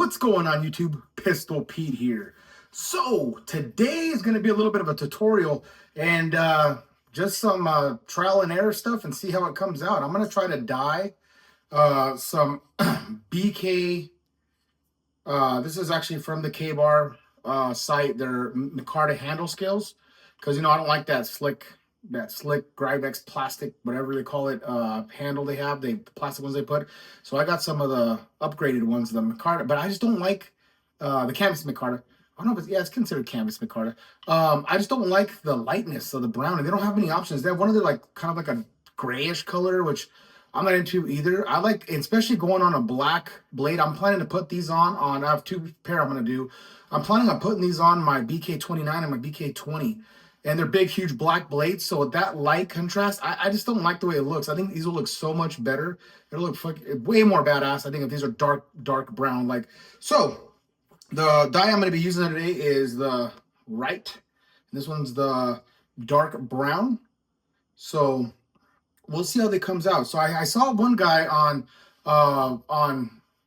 What's going on YouTube? Pistol Pete here. So today is going to be a little bit of a tutorial and just some trial and error stuff and see how it comes out. I'm going to try to dye some BK. This is actually from the K-Bar site, their Micarta handle scales, because I don't like that slick Gryvex plastic, whatever they call it, handle they have, the plastic ones they put. So I got some of the upgraded ones, the Micarta, but I just don't like the canvas Micarta. I don't know if it's considered canvas Micarta. I just don't like the lightness of the brown, and they don't have many options. They have one of their kind of like a grayish color, which I'm not into either. I like, especially going on a black blade. I'm planning to put these on I have two pair I'm going to do. I'm planning on putting these on my BK29 and my BK20. And they're big, huge black blades. So with that light contrast, I just don't like the way it looks. I think these will look so much better. It'll look way more badass, I think, if these are dark brown. So the dye I'm going to be using today is the Right. This one's the dark brown. So we'll see how they comes out. So I saw one guy on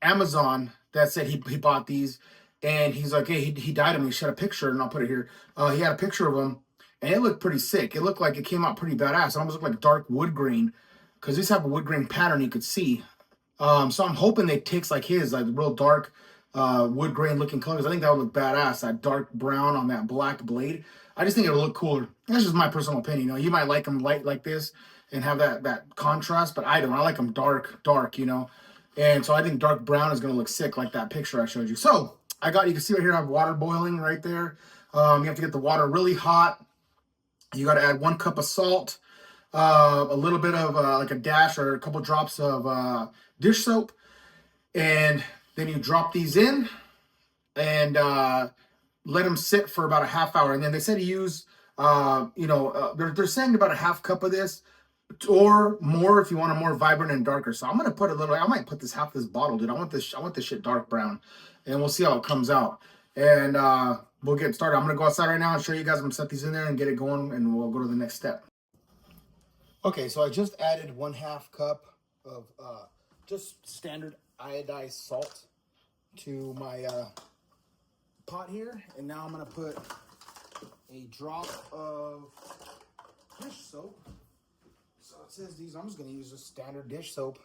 Amazon that said he bought these, and he's like, hey, he dyed them. He shot a picture, and I'll put it here. He had a picture of them, and it looked pretty sick. It looked like it came out pretty badass. It almost looked like dark wood grain, because these have a wood grain pattern you could see. So I'm hoping they takes like his, like real dark wood grain looking colors. I think that would look badass. That dark brown on that black blade. I just think it would look cooler. That's just my personal opinion. You might like them light like this and have that contrast, but I don't. I like them dark, And so I think dark brown is going to look sick like that picture I showed you. So you can see right here, I have water boiling right there. You have to get the water really hot. You got to add 1 cup of salt, a little bit of like a dash or a couple drops of dish soap. And then you drop these in and let them sit for about a half hour. And then they said to use, they're saying about a half cup of this, or more if you want a more vibrant and darker. So I'm gonna put I might put half this bottle, dude. I want this shit dark brown, and we'll see how it comes out. And we'll get started. I'm gonna go outside right now and show you guys. I'm gonna set these in there and get it going, and we'll go to the next step. Okay, so I just added 1/2 cup of just standard iodized salt to my pot here, and now I'm gonna put a drop of dish soap. So it says these, I'm just going to use just standard dish soap.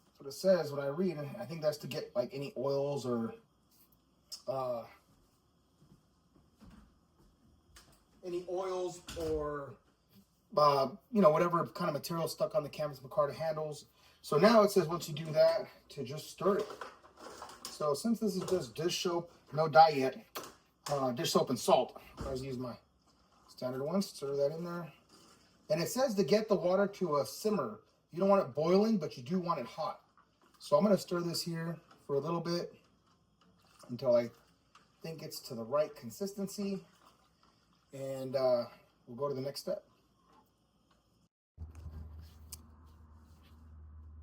That's what it says, what I read. And I think that's to get like any oils or whatever kind of material stuck on the canvas Micarta handles. So now it says once you do that, to just stir it. So since this is just dish soap, no dye yet, dish soap and salt. I just use my standard one, stir that in there. And it says to get the water to a simmer. You don't want it boiling, but you do want it hot. So I'm going to stir this here for a little bit until I think it's to the right consistency. And we'll go to the next step.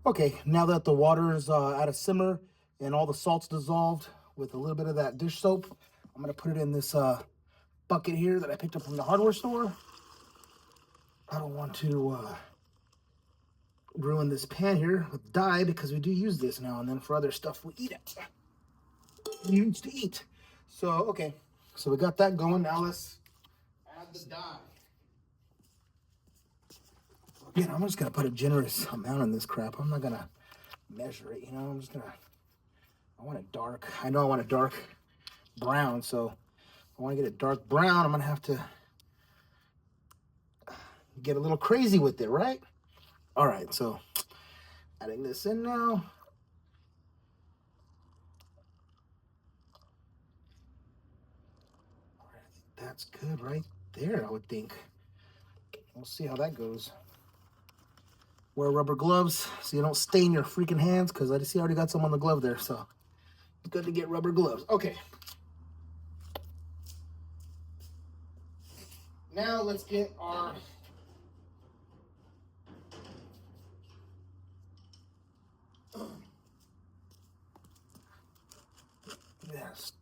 Okay, now that the water is at a simmer and all the salt's dissolved with a little bit of that dish soap, I'm going to put it in this bucket here that I picked up from the hardware store. I don't want to ruin this pan here with dye, because we do use this now and then for other stuff we eat it. We used to eat. So, okay. So we got that going. Now let's add the dye. Again, I'm just going to put a generous amount in this crap. I'm not going to measure it, I'm just going to, I want it dark. I know I want a dark brown, so if I want to get it dark brown, I'm going to have to get a little crazy with it, right? All right, so adding this in now. All right, that's good right there, I would think. We'll see how that goes. Wear rubber gloves so you don't stain your freaking hands, because I see I already got some on the glove there, so it's good to get rubber gloves. Okay. Now let's get our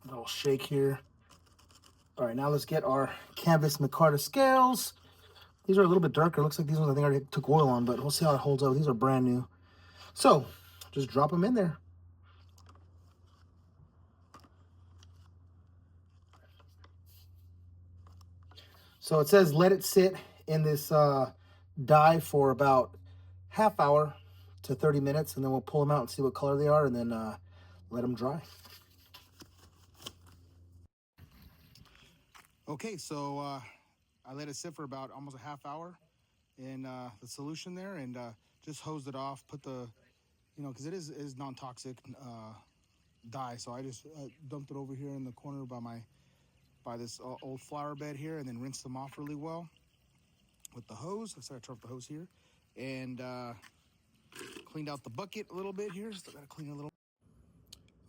little shake here. All right, now let's get our canvas Micarta scales. These are a little bit darker. Looks like these ones I think I already took oil on, but we'll see how it holds up. These are brand new. So just drop them in there. So it says let it sit in this dye for about half hour to 30 minutes, and then we'll pull them out and see what color they are, and then let them dry. Okay, so I let it sit for about almost a half hour in the solution there, and just hosed it off, put the, because it is non-toxic dye, so I just dumped it over here in the corner by this old flower bed here, and then rinsed them off really well with the hose. I started to turn off the hose here, and cleaned out the bucket a little bit here. Still gotta clean it a little.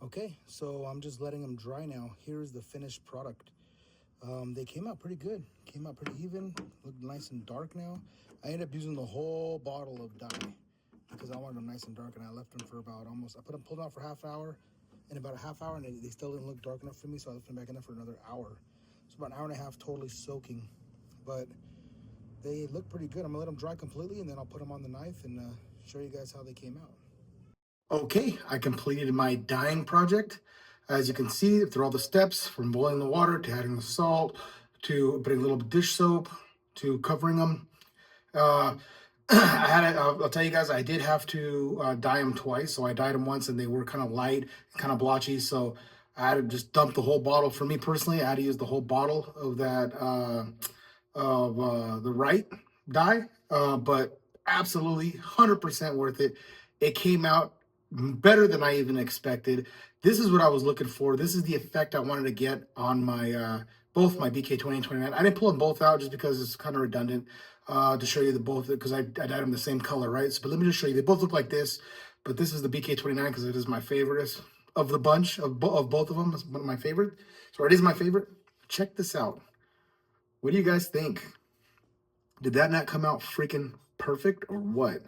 Okay, so I'm just letting them dry now. Here's the finished product. They came out pretty good. Came out pretty even. Look nice and dark now. I ended up using the whole bottle of dye because I wanted them nice and dark, and I left them for about I pulled them out for half hour, and about a half hour, and they still didn't look dark enough for me, so I left them back in there for another hour. So about an hour and a half totally soaking, but they look pretty good. I'm gonna let them dry completely, and then I'll put them on the knife and show you guys how they came out. Okay, I completed my dyeing project. As you can see, through all the steps, from boiling the water to adding the salt, to putting a little dish soap, to covering them. I'll tell you guys, I did have to dye them twice. So I dyed them once and they were kind of light, kind of blotchy. So I had to just dump the whole bottle. For me personally, I had to use the whole bottle of that, the right dye, but absolutely 100% worth it. It came out better than I even expected. This is what I was looking for. This is the effect I wanted to get on my both my BK20 and 29. I didn't pull them both out just because it's kind of redundant to show you the both, because I dyed them the same color, right? So, but let me just show you. They both look like this, but this is the BK29 because it is my favorite of the bunch of both of them. It's one of my favorite. So it is my favorite. Check this out. What do you guys think? Did that not come out freaking perfect or what?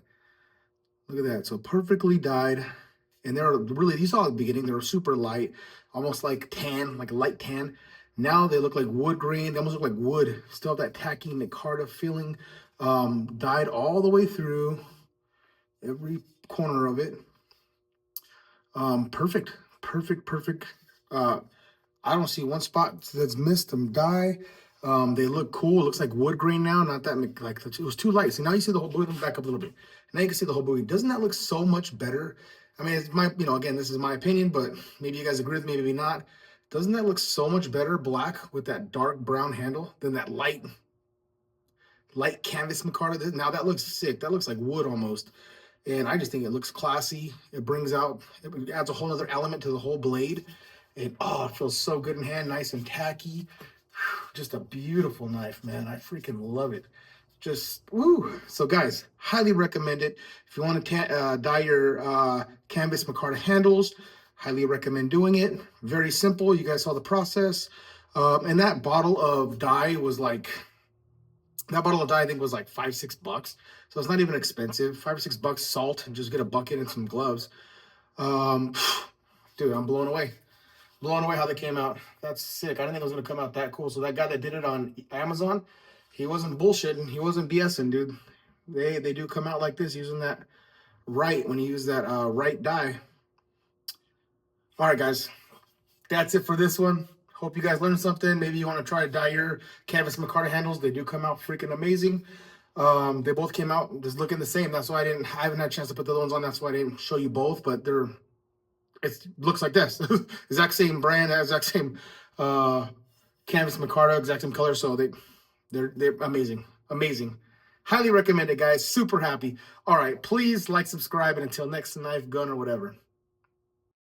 Look at that. So perfectly dyed. And they're really, you saw at the beginning, they were super light, almost like tan, like a light tan. Now they look like wood green. They almost look like wood. Still have that tacky Micarta feeling. Dyed all the way through every corner of it. Perfect, perfect, perfect. I don't see one spot that's missed them dye. They look cool. It looks like wood grain now, not that like it was too light. See, now you see the whole buoy. Let me back up a little bit. Now you can see the whole buoy. Doesn't that look so much better? I mean, it's my, again, this is my opinion, but maybe you guys agree with me, maybe not. Doesn't that look so much better black with that dark brown handle than that light canvas micarta? Now that looks sick. That looks like wood almost. And I just think it looks classy. It brings out, it adds a whole other element to the whole blade. And oh, it feels so good in hand, nice and tacky. Just a beautiful knife, man. I freaking love it. Just woo. So guys, highly recommend it. If you want to dye your canvas micarta handles, highly recommend doing it. Very simple. You guys saw the process. And that bottle of dye was like, that bottle of dye I think was like $5-6. So it's not even expensive. $5 or $6 salt, and just get a bucket and some gloves. Dude, I'm blown away. Blown away how they came out. That's sick. I didn't think it was going to come out that cool. So that guy that did it on Amazon, he wasn't bullshitting. He wasn't BSing, dude. They do come out like this using that right, when you use that right dye. All right, guys. That's it for this one. Hope you guys learned something. Maybe you want to try to dye your canvas micarta handles. They do come out freaking amazing. They both came out just looking the same. That's why I haven't had a chance to put the other ones on. That's why I didn't show you both, but it looks like this. Exact same brand, exact same canvas micarta, exact same color. So they're amazing. Amazing. Highly recommend it, guys. Super happy. All right, please like, subscribe, and until next knife, gun, or whatever.